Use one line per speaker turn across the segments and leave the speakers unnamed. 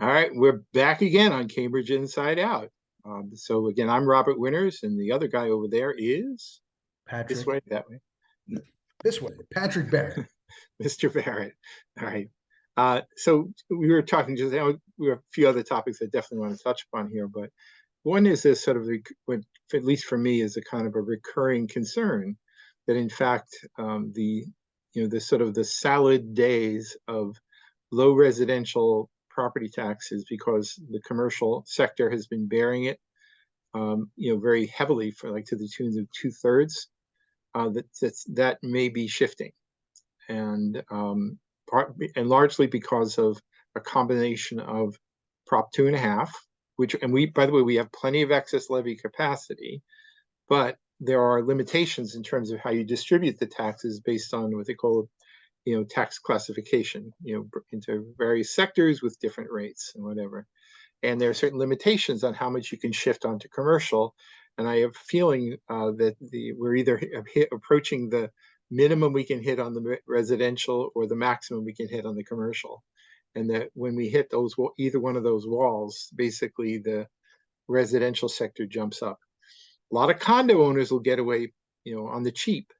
All right, we're back again on Cambridge Inside Out. So again, I'm Robert Winters, and the other guy over there is this
Patrick,
way, that way,
this way, Patrick Barrett.
Mr. Barrett. All right. So we were talking just now. We have a few other topics I definitely want to touch upon here, but one is this sort of, what, at least for me, is a kind of a recurring concern that, in fact, the sort of the salad days of low residential property taxes, because the commercial sector has been bearing it, very heavily, for like to the tune of 2/3. That may be shifting, and and largely because of a combination of Prop 2.5, and we, by the way, we have plenty of excess levy capacity, but there are limitations in terms of how you distribute the taxes based on what they call, tax classification, into various sectors with different rates and whatever. And there are certain limitations on how much you can shift onto commercial. And I have a feeling that we're either approaching the minimum we can hit on the residential or the maximum we can hit on the commercial. And that when we hit either one of those walls, basically the residential sector jumps up. A lot of condo owners will get away, on the cheap,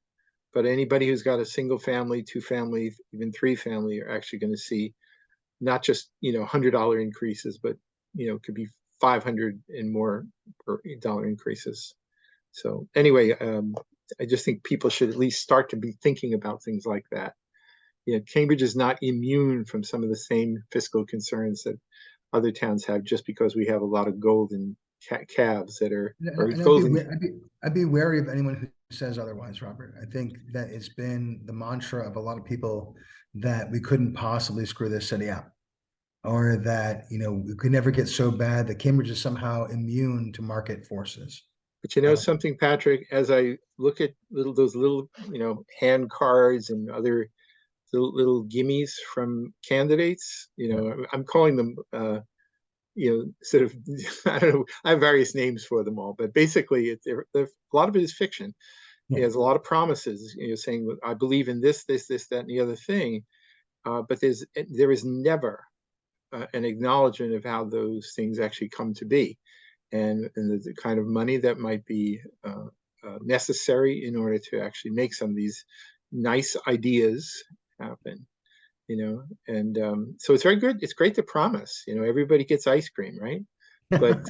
but anybody who's got a single family, two family, even three family are actually going to see not just, $100 increases, but, could be 500 and more per dollar increases. So anyway, I just think people should at least start to be thinking about things like that. Cambridge is not immune from some of the same fiscal concerns that other towns have, just because we have a lot of golden calves that are, or
And
golden.
I'd be wary of anyone who says otherwise, Robert. I think that it's been the mantra of a lot of people that we couldn't possibly screw this city up, or that we could never get so bad that Cambridge is somehow immune to market forces.
But you know something, Patrick, as I look at those little, hand cards and other little gimmies from candidates, I'm calling them, sort of, I don't know, I have various names for them all, but basically a lot of it is fiction.
Yeah.
It has a lot of promises, saying, I believe in this, that, and the other thing. But there is never an acknowledgement of how those things actually come to be, and the kind of money that might be necessary in order to actually make some of these nice ideas happen. And so it's very good. It's great to promise. Everybody gets ice cream, right? But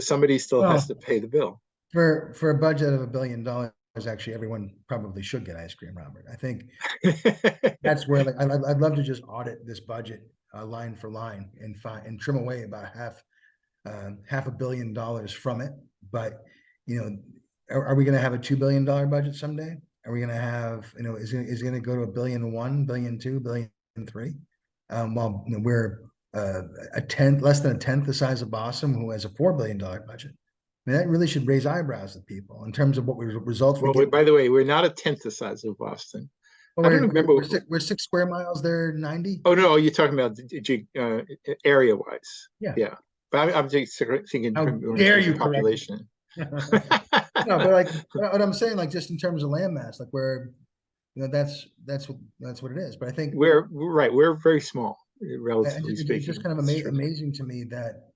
somebody still has to
Well,
pay the bill.
for a budget of $1 billion, actually, everyone probably should get ice cream, Robert. I think that's where, like, I'd love to just audit this budget line for line and trim away about $500 million from it. But are we going to have a $2 billion budget someday? Are we going to have, is it going to go to $1.1 billion, $1.2 billion, $1.3 billion? While we're less than a tenth the size of Boston, who has a $4 billion budget. I mean, that really should raise eyebrows at people in terms of what results we get.
By the way, we're not a tenth the size of Boston.
Well, I don't remember. We're 6 square miles. They're 90.
Oh no, you're talking about area wise.
Yeah.
But I'm just thinking
How
in
dare
terms
you
of population.
No, but like what I'm saying, like just in terms of landmass, like that's what it is. But I think
we're right. We're very small, relatively speaking.
It's just kind of amazing to me that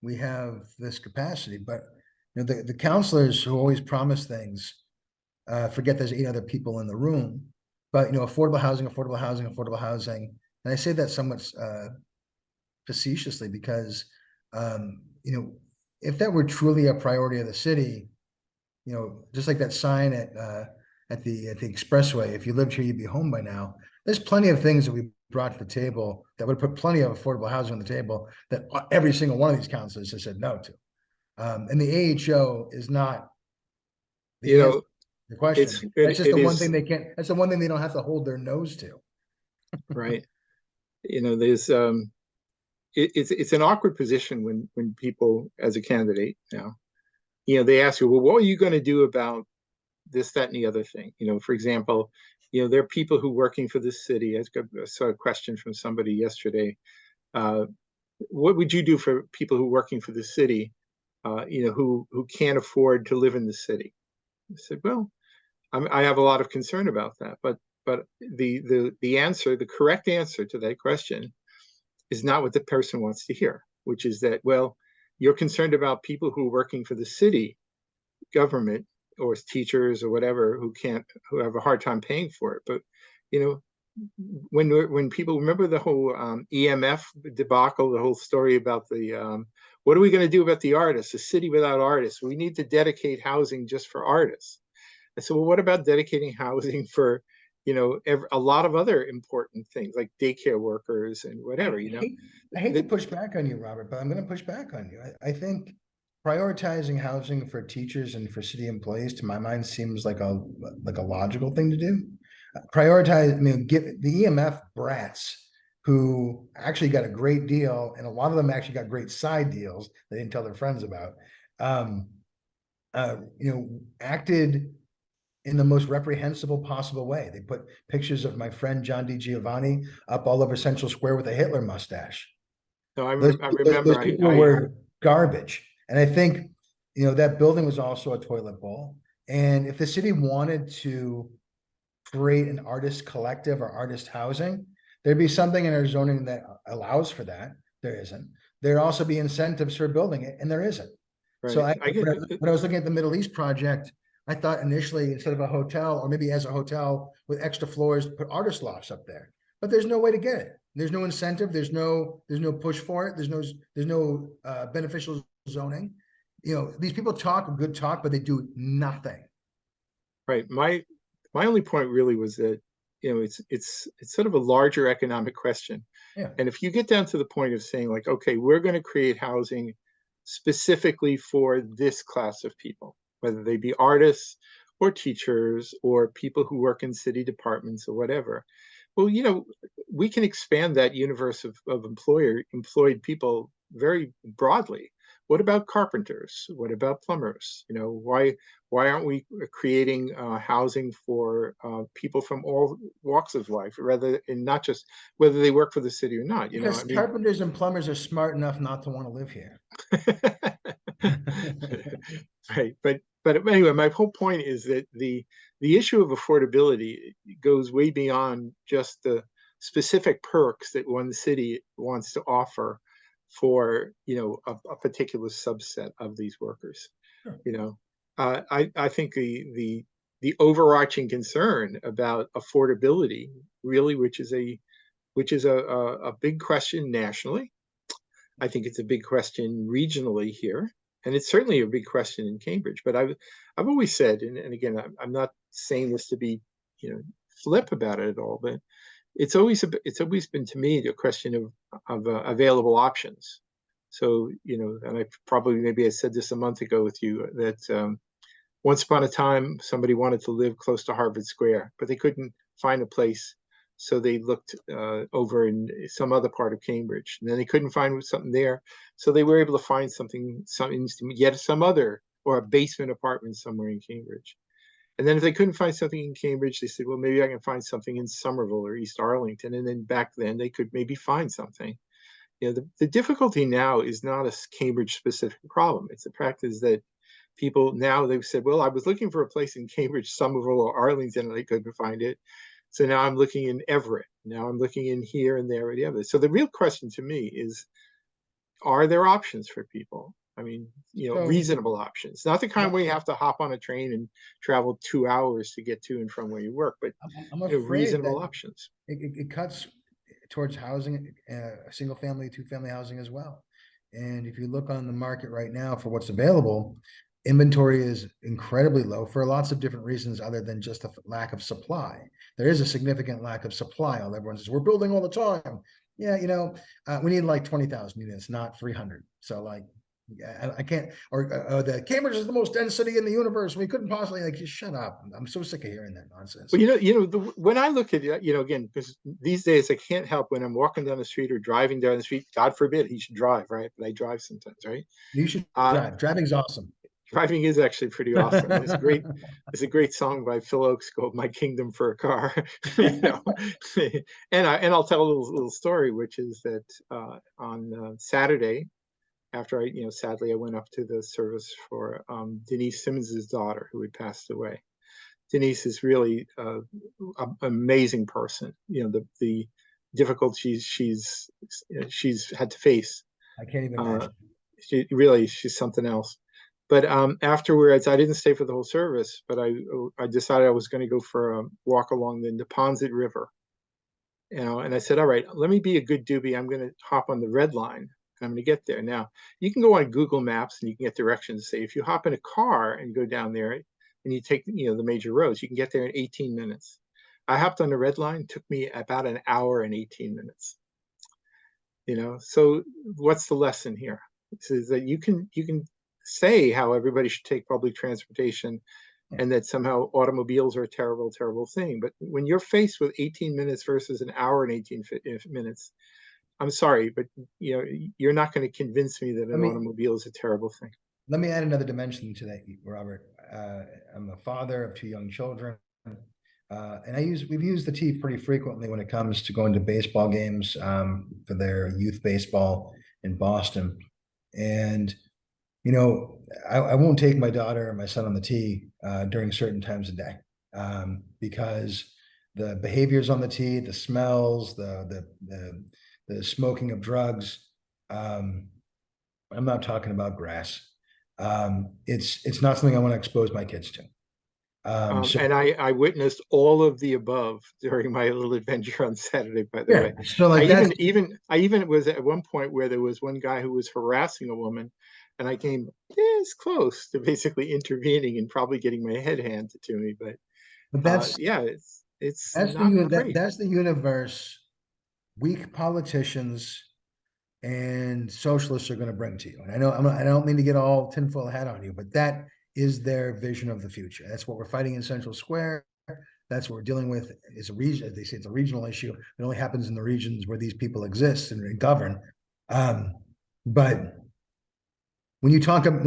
we have this capacity. But the counselors who always promise things forget there's 8 other people in the room. But affordable housing, affordable housing, affordable housing, and I say that somewhat facetiously because if that were truly a priority of the city, just like that sign at the expressway, if you lived here, you'd be home by now. There's plenty of things that we brought to the table that would put plenty of affordable housing on the table that every single one of these councilors has said no to. And the AHO is not the question. That's just the one thing they can't. That's the one thing they don't have to hold their nose to.
Right. There's it's an awkward position when people, as a candidate now, they ask you, well, what are you going to do about this, that, and the other thing? For example, there are people who working for the city. I saw a question from somebody yesterday. What would you do for people who working for the city, who can't afford to live in the city? I said, well, I have a lot of concern about that, but the correct answer to that question is not what the person wants to hear, which is that, well, you're concerned about people who are working for the city government or teachers or whatever who have a hard time paying for it. But you know, when people remember the whole EMF debacle, the whole story about the what are we going to do about the artists? A city without artists. We need to dedicate housing just for artists. I said, well, what about dedicating housing for, a lot of other important things like daycare workers and whatever,
I hate to push back on you, Robert, but I'm going to push back on you. I think prioritizing housing for teachers and for city employees, to my mind, seems like a logical thing to do. Prioritize, I mean, get the EMF brats who actually got a great deal, and a lot of them actually got great side deals they didn't tell their friends about. Acted in the most reprehensible possible way. They put pictures of my friend John DiGiovanni up all over Central Square with a Hitler mustache.
No, I
Those
remember.
people were garbage. And I think, that building was also a toilet bowl. And if the city wanted to create an artist collective or artist housing, there'd be something in our zoning that allows for that. There isn't. There'd also be incentives for building it, and there isn't.
Right.
So when I was looking at the Middle East project, I thought initially, instead of a hotel, or maybe as a hotel with extra floors, put artist lofts up there. But there's no way to get it. There's no incentive. There's no push for it. There's no beneficial zoning. These people talk a good talk, but they do nothing.
Right. My only point really was that, it's sort of a larger economic question.
Yeah.
And if you get down to the point of saying like, okay, we're going to create housing specifically for this class of people, whether they be artists or teachers or people who work in city departments or whatever. Well, we can expand that universe of employed people very broadly. What about carpenters? What about plumbers? Why aren't we creating housing for people from all walks of life, rather, and not just whether they work for the city or not?
Because carpenters and plumbers are smart enough not to want to live here.
Right, but anyway, my whole point is that the issue of affordability goes way beyond just the specific perks that one city wants to offer for a particular subset of these workers. Sure. I think the overarching concern about affordability, really, which is a big question nationally. I think it's a big question regionally here, and it's certainly a big question in Cambridge. But I've always said, and again, I'm not saying this to be flip about it at all, but it's always been to me a question of available options. So and maybe I said this a month ago with you, that once upon a time somebody wanted to live close to Harvard Square, but they couldn't find a place. So they looked over in some other part of Cambridge, and then they couldn't find something there. So they were able to find something, yet some other, or a basement apartment somewhere in Cambridge. And then if they couldn't find something in Cambridge, they said, well, maybe I can find something in Somerville or East Arlington. And then back then they could maybe find something. The difficulty now is not a Cambridge specific problem. It's the practice that people now, they've said, well, I was looking for a place in Cambridge, Somerville, or Arlington, and I couldn't find it. So now I'm looking in Everett. Now I'm looking in here and there and the other. So the real question to me is, are there options for people? I mean, reasonable options, not the kind where you have to hop on a train and travel 2 hours to get to and from where you work, but
I'm afraid
reasonable options.
It cuts towards housing, single family, 2-family housing as well. And if you look on the market right now for what's available, inventory is incredibly low for lots of different reasons other than just the lack of supply. There is a significant lack of supply. Everyone says, we're building all the time. Yeah, we need like 20,000 units, not 300. So like, I can't, or the Cambridge is the most dense city in the universe. We couldn't possibly, like, just shut up. I'm so sick of hearing that nonsense.
Well, when I look at it, again, because these days I can't help when I'm walking down the street or driving down the street. God forbid he should drive, right? But I drive sometimes, right?
You should drive. Driving's awesome.
Driving is actually pretty awesome. It's great. It's a great song by Phil Oakes called "My Kingdom for a Car." And I'll tell a little story, which is that on Saturday, after sadly I went up to the service for Denise Simmons's daughter who had passed away. Denise is really an amazing person. The difficult she's had to face.
I can't even
Uh,
imagine.
she's something else. But afterwards, I didn't stay for the whole service, but I decided I was going to go for a walk along the Neponset River. And I said, all right, let me be a good doobie. I'm going to hop on the red line and I'm going to get there. Now, you can go on Google Maps and you can get directions. Say, if you hop in a car and go down there and you take, the major roads, you can get there in 18 minutes. I hopped on the red line, took me about an hour and 18 minutes. So what's the lesson here? Is that you can say how everybody should take public transportation and that somehow automobiles are a terrible, terrible thing. But when you're faced with 18 minutes versus an hour and 18 minutes, I'm sorry, but you're not going to convince me that
I
an
mean,
automobile is a terrible thing.
let me add another dimension to that, Robert. I'm a father of 2 young children. And we've used the T pretty frequently when it comes to going to baseball games for their youth baseball in Boston. And, I won't take my daughter and my son on the T during certain times of day because the behaviors on the T, the smells, the smoking of drugs. I'm not talking about grass. It's not something I want to expose my kids to. So
And I witnessed all of the above during my little adventure on Saturday, by the
yeah,
way.
so
I
like that's
even was at one point where there was one guy who was harassing a woman, and I came this close to basically intervening and probably getting my head handed to me. But
but that's
yeah, it's
that's the
not
uni- that
great.
that's the universe weak politicians and socialists are going to bring to you. And I don't mean to get all tinfoil hat on you, but that is their vision of the future. That's what we're fighting in Central Square. That's what we're dealing with. It's a region. They say it's a regional issue. It only happens in the regions where these people exist and govern. But when you talk about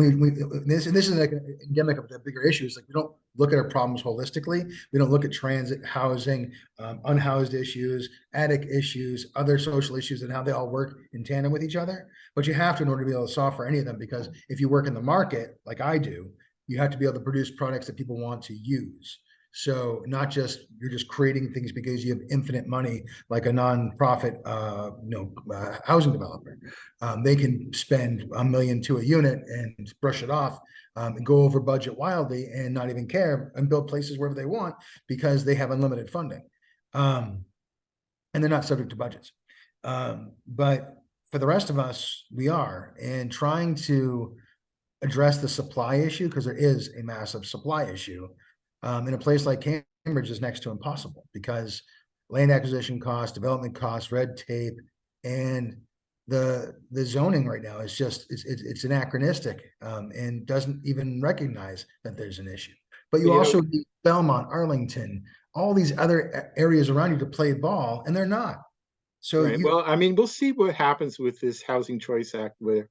this is like an endemic of the bigger issues, like we don't look at our problems holistically. We don't look at transit, housing, unhoused issues, attic issues, other social issues, and how they all work in tandem with each other. But you have to in order to be able to solve for any of them, because if you work in the market like I do, you have to be able to produce products that people want to use. So not just you're just creating things because you have infinite money, like a nonprofit, housing developer. They can spend $1 million to a unit and brush it off and go over budget wildly and not even care and build places wherever they want because they have unlimited funding, and they're not subject to budgets. But for the rest of us, we are, and trying to address the supply issue, because there is a massive supply issue in a place like Cambridge is next to impossible because land acquisition costs, development costs, red tape, and the zoning right now is just it's anachronistic and doesn't even recognize that there's an issue. But you also need Belmont, Arlington, all these other areas around you to play ball, and they're not. So
Right. Well, I mean, we'll see what happens with this Housing Choice Act, where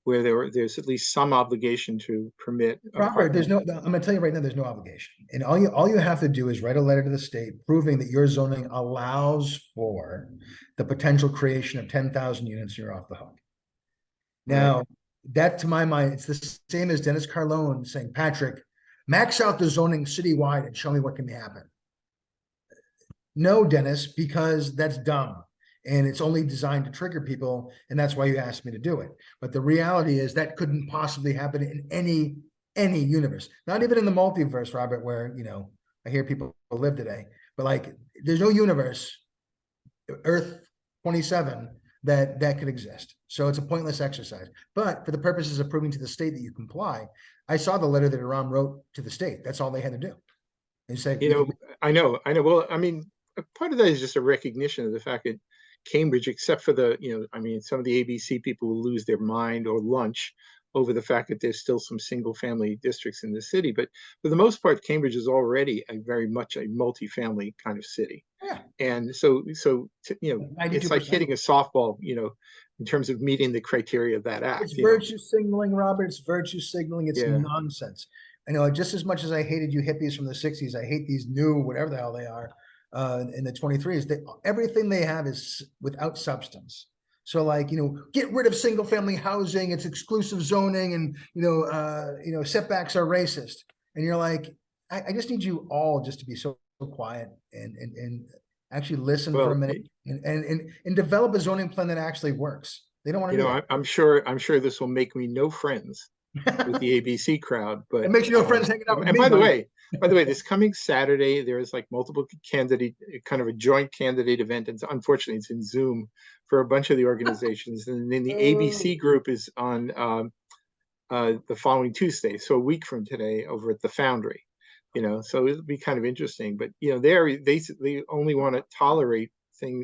there's at least some obligation to permit
Robert,
apartment.
I'm going to tell you right now, there's no obligation. And all you have to do is write a letter to the state proving that your zoning allows for the potential creation of 10,000 units, and you're off the hook.
Right.
Now, that to my mind, it's the same as Dennis Carlone saying, Patrick, max out the zoning citywide and show me what can happen. No, Dennis, because that's dumb. And it's only designed to trigger people. And that's why you asked me to do it. But the reality is that couldn't possibly happen in any universe, not even in the multiverse, Robert, where, I hear people live today, but like, there's no universe, Earth 27, that could exist. So it's a pointless exercise. But for the purposes of proving to the state that you comply, I saw the letter that Iran wrote to the state. That's all they had to do. And say,
I know. Well, I mean, part of that is just a recognition of the fact that Cambridge, except for I mean, some of the ABC people will lose their mind or lunch over the fact that there's still some single family districts in the city. But for the most part, Cambridge is already very much a multifamily kind of city.
yeah,
And so, it's like
92%.
hitting a softball, in terms of meeting the criteria of that
It's
act.
virtue signaling, Robert. It's virtue signaling. It's
Yeah.
nonsense. I know, just as much as I hated you hippies from the 60s, I hate these new, whatever the hell they are, in the 23s. Everything they have is without substance. So like, get rid of single family housing, it's exclusive zoning, and setbacks are racist. And you're like, I just need you all just to be so quiet and actually listen for a
Well,
minute and develop a zoning plan that actually works. They don't want to do that.
I'm sure this will make me no friends with the ABC crowd,
It
but
makes you no friends hanging out with
and
me, buddy.
by the way, this coming Saturday there is like multiple candidate, kind of a joint candidate event, and unfortunately it's in Zoom for a bunch of the organizations, and then the ABC group is on the following Tuesday, so a week from today, over at the Foundry. So it'll be kind of interesting. But they only want to tolerate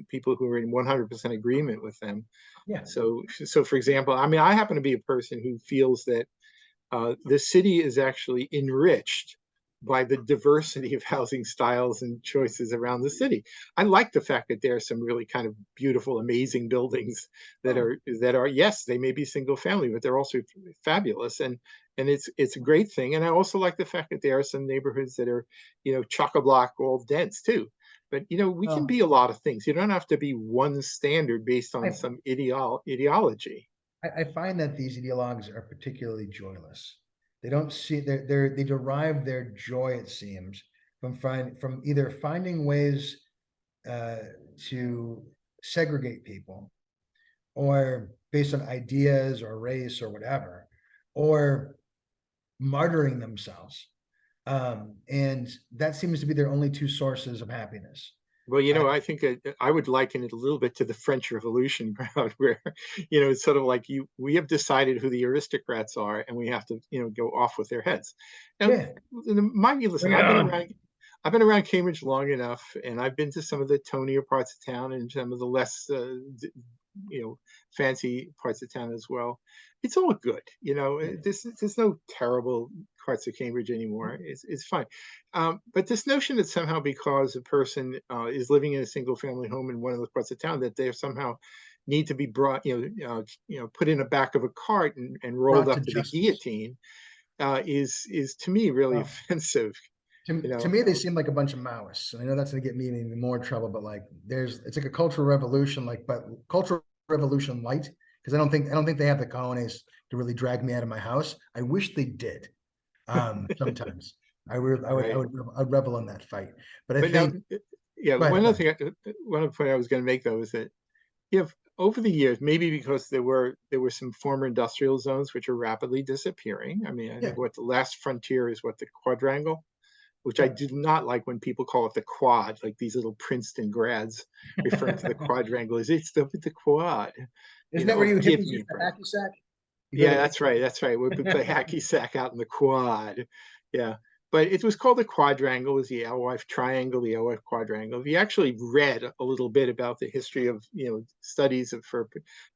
people who are in 100% agreement with them.
Yeah.
So for example, I mean, I happen to be a person who feels that the city is actually enriched by the diversity of housing styles and choices around the city. I like the fact that there are some really kind of beautiful, amazing buildings that are yes, they may be single family, but they're also fabulous, and it's a great thing. And I also like the fact that there are some neighborhoods that are, chock-a-block, all dense too. But we can be a lot of things. You don't have to be one standard based on some ideology.
I find that these ideologues are particularly joyless. They don't see they derive their joy, it seems, from either finding ways to segregate people, or based on ideas or race or whatever, or martyring themselves. And that seems to be their only two sources of happiness.
Well, I think I would liken it a little bit to the French Revolution crowd, where, it's sort of like we have decided who the aristocrats are, and we have to, go off with their heads. Now,
Yeah.
mind you, listen, I've been around Cambridge long enough, and I've been to some of the tonier parts of town and some of the less, fancy parts of town as well. It's all good, there's no terrible parts of Cambridge anymore. It's fine. But this notion that somehow because a person is living in a single family home in one of the parts of town, that they somehow need to be brought, put in the back of a cart and rolled up to the guillotine, is to me really offensive.
To me, they seem like a bunch of Maoists. And I know that's going to get me in even more trouble, but like it's like a cultural revolution, but cultural revolution light, because I don't think they have the cojones to really drag me out of my house. I wish they did. Sometimes I would revel in that fight. But I think
one other point I was going to make though is that over the years, maybe because there were some former industrial zones which are rapidly disappearing. I mean, I think what the last frontier is, what, the quadrangle, which I do not like when people call it the quad, like these little Princeton grads referring to the quadrangle as it's the quad.
Isn't that where you hit the hacky sack?
Yeah, that's right. That's right. We play hacky sack out in the quad. Yeah. But it was called the quadrangle, was the alewife triangle, the alewife quadrangle. If you actually read a little bit about the history of, studies for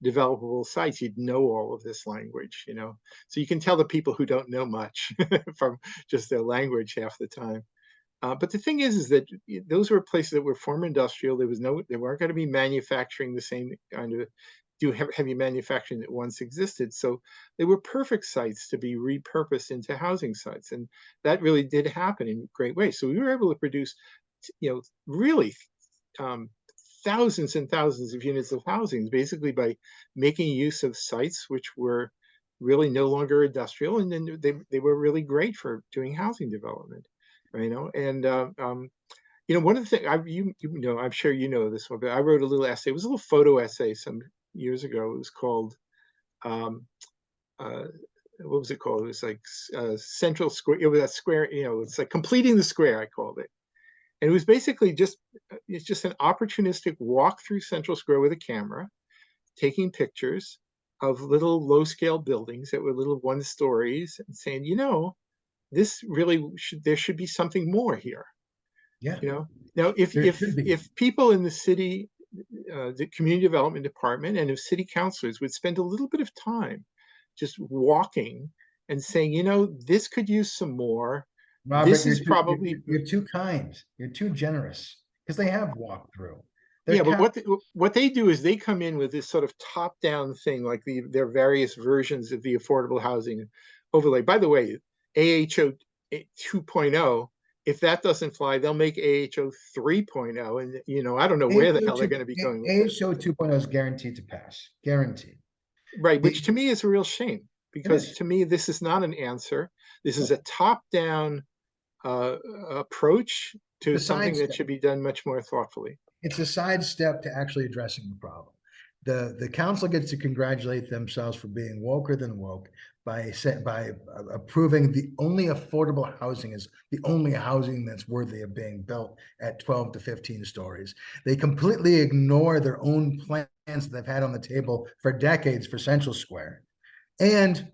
developable sites, you'd know all of this language, So you can tell the people who don't know much from just their language half the time. But the thing is that those were places that were former industrial. They weren't going to be manufacturing the same kind of heavy manufacturing that once existed. So they were perfect sites to be repurposed into housing sites. And that really did happen in great ways. So we were able to produce, really thousands and thousands of units of housing, basically by making use of sites which were really no longer industrial. And then they were really great for doing housing development, and one of the things I'm sure you know this one, but I wrote a little essay. It was a little photo essay some years ago. It was called, what was it called? It was like Central Square. It was a square. It's like completing the square, I called it. And it was basically it's just an opportunistic walk through Central Square with a camera, taking pictures of little low-scale buildings that were little one-stories, and saying, this really there should be something more here.
Yeah.
Now if people in the city, the community development department, and if city councilors would spend a little bit of time just walking and saying, this could use some more.
Robert, this is you're too kind. You're too generous, because they have walked through.
But what they do is they come in with this sort of top-down thing, like their various versions of the affordable housing overlay. By the way, AHO 2.0, if that doesn't fly, they'll make AHO 3.0, and I don't know where the hell they're going to be going with this.
AHO 2.0 is guaranteed to pass, guaranteed.
Right, which to me is a real shame, because to me this is not an answer. This is a top-down approach to something that should be done much more thoughtfully.
it's a sidestep to actually addressing the problem. The council gets to congratulate themselves for being woker than woke by approving the only affordable housing is the only housing that's worthy of being built at 12 to 15 stories. They completely ignore their own plans that they've had on the table for decades for Central Square. And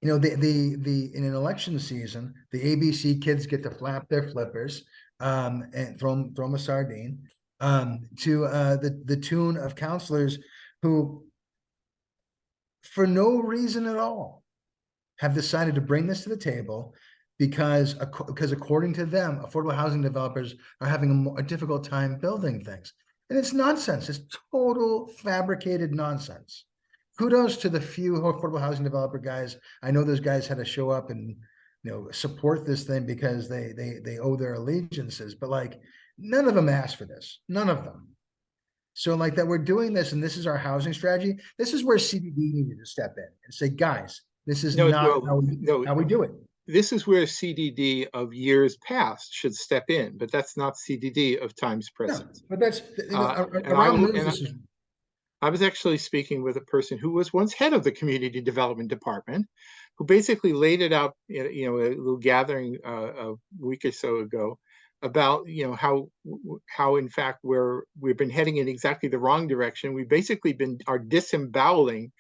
you know, in an election season, the ABC kids get to flap their flippers and throw them a sardine to the tune of counselors who, for no reason at all, have decided to bring this to the table because according to them, affordable housing developers are having a difficult time building things. And it's nonsense. It's total fabricated nonsense. Kudos to the few affordable housing developer guys. I know those guys had to show up and support this thing because they owe their allegiances, but like none of them asked for this. None of them. So like that we're doing this and this is our housing strategy. This is where CDD needed to step in and say, guys, this is
No,
not
well, no,
how we do it.
this is where CDD of years past should step in, but that's not CDD of times
No,
present.
but that's
And
around knows this is
I was actually speaking with a person who was once head of the community development department, who basically laid it out, a little gathering a week or so ago about, how in fact we've been heading in exactly the wrong direction. We basically are disemboweling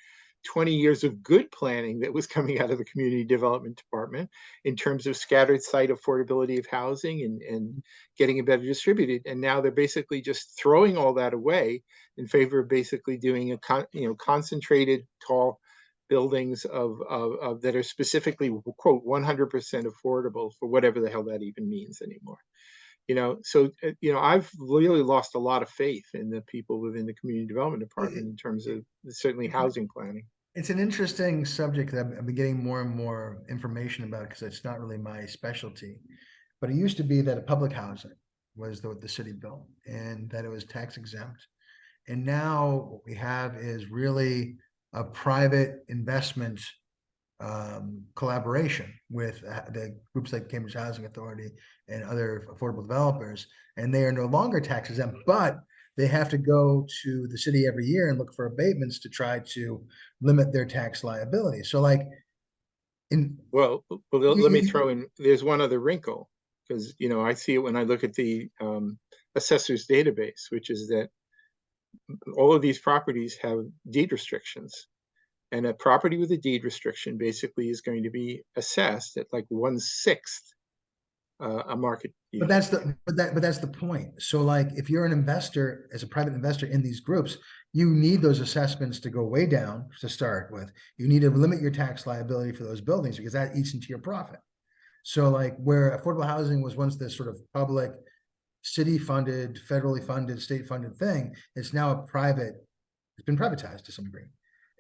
20 years of good planning that was coming out of the community development department in terms of scattered site affordability of housing and getting it better distributed. And now they're basically just throwing all that away in favor of basically doing concentrated tall buildings of that are specifically quote 100% affordable for whatever the hell that even means anymore. So I've really lost a lot of faith in the people within the community development department in terms of certainly housing planning.
it's an interesting subject that I've been getting more and more information about because it's not really my specialty. But it used to be that a public housing was the city built and that it was tax exempt. And now what we have is really a private investment collaboration with the groups like Cambridge Housing Authority and other affordable developers. And they are no longer tax exempt, but they have to go to the city every year and look for abatements to try to limit their tax liability. So like
Well, let me throw in, there's one other wrinkle, because, I see it when I look at the assessor's database, which is that all of these properties have deed restrictions. And a property with a deed restriction basically is going to be assessed at like 1/6 a market
But
yield.
that's the point. So like if you're an investor, as a private investor in these groups, you need those assessments to go way down to start with. You need to limit your tax liability for those buildings because that eats into your profit. So like where affordable housing was once this sort of public, city funded, federally funded, state funded thing, it's now it's been privatized to some degree.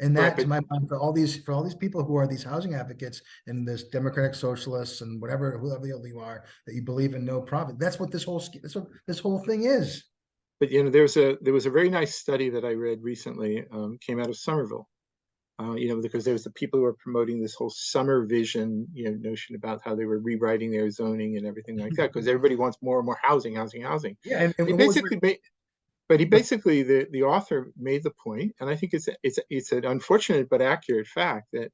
And
Right,
that, to my mind, for all these people who are these housing advocates and this democratic socialists and whoever you are, that you believe in no profit, that's what this whole thing is.
but there was a very nice study that I read recently, came out of Somerville. Because there was the people who were promoting this whole summer vision, notion about how they were rewriting their zoning and everything like that, because everybody wants more and more housing.
Yeah, and
He
what was
basically made, but he basically the author made the point, and I think it's an unfortunate but accurate fact that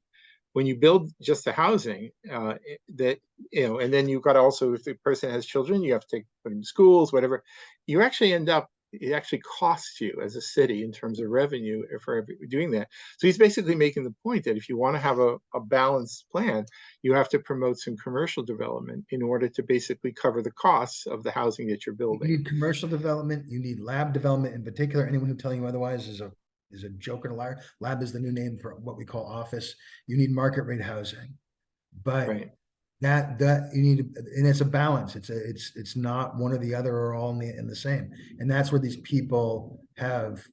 when you build just the housing, that and then you've got also, if the person has children, you have to put them in schools, whatever. You actually end up, it actually costs you as a city in terms of revenue for doing that. So he's basically making the point that if you want to have a balanced plan, you have to promote some commercial development in order to basically cover the costs of the housing that you're
You
building.
need commercial development, you need lab development in particular. Anyone who telling you otherwise is a joke and a liar. Lab is the new name for what we call office. You need market rate housing. But
Right.
that you need, and it's a balance. It's not one or the other or all in the same. And that's where these people have,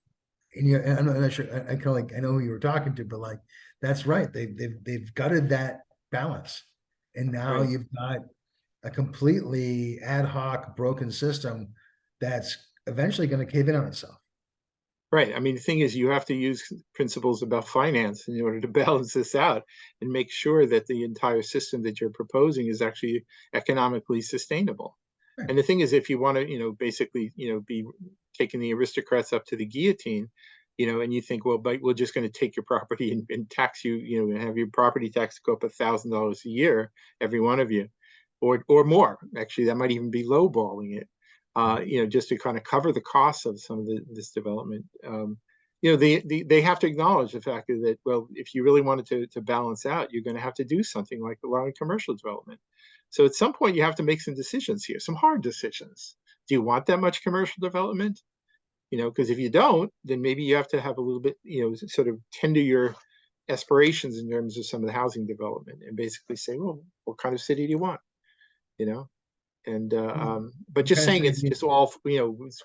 and I'm not sure, I kind of like, I know who you were talking to, but like, that's right. They've gutted that balance. And now
Right.
you've got a completely ad hoc broken system that's eventually going to cave in on itself.
Right. I mean, the thing is, you have to use principles about finance in order to balance this out and make sure that the entire system that you're proposing is actually economically sustainable.
Right.
And the thing is, if you want to, basically, be taking the aristocrats up to the guillotine, and you think, well, but we're just going to take your property and tax you, and have your property tax go up $1,000 a year, every one of you, or more. Actually, that might even be lowballing it, just to kind of cover the costs of some of this development. They have to acknowledge the fact that, well, if you really wanted to balance out, you're going to have to do something like allowing commercial development. So at some point, you have to make some decisions here, some hard decisions. Do you want that much commercial development? Because if you don't, then maybe you have to have a little bit, sort of tender your aspirations in terms of some of the housing development, and basically say, well, what kind of city do you want? And but just saying it's just all, it's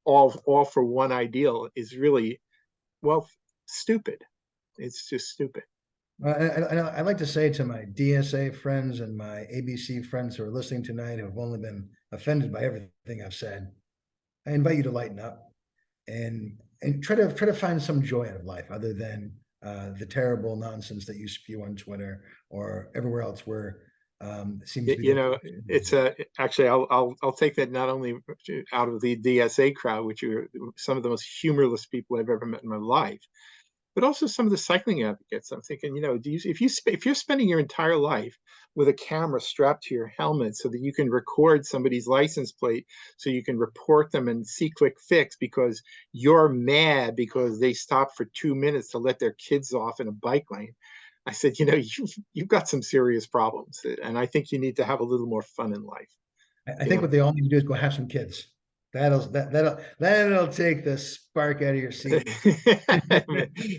all for one ideal is really, well, stupid. It's just stupid.
I like to say to my DSA friends and my ABC friends who are listening tonight, who have only been offended by everything I've said, I invite you to lighten up and try to find some joy out of life other than the terrible nonsense that you spew on Twitter or everywhere else where it seems to be.
It's actually I'll take that not only out of the DSA crowd, which are some of the most humorless people I've ever met in my life, but also some of the cycling advocates. I'm thinking, if you're spending your entire life with a camera strapped to your helmet so that you can record somebody's license plate, so you can report them and see quick fix because you're mad because they stopped for 2 minutes to let their kids off in a bike lane, I said, you've got some serious problems, and I think you need to have a little more fun in life.
I think what they all need to do is go have some kids. That'll take the spark out of your seat.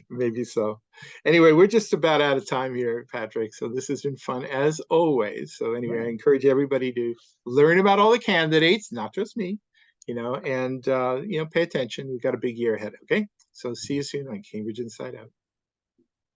Maybe so. Anyway, we're just about out of time here, Patrick. So this has been fun as always. So anyway, I encourage everybody to learn about all the candidates, not just me, and pay attention. We've got a big year ahead. Okay. So see you soon on Cambridge Inside Out.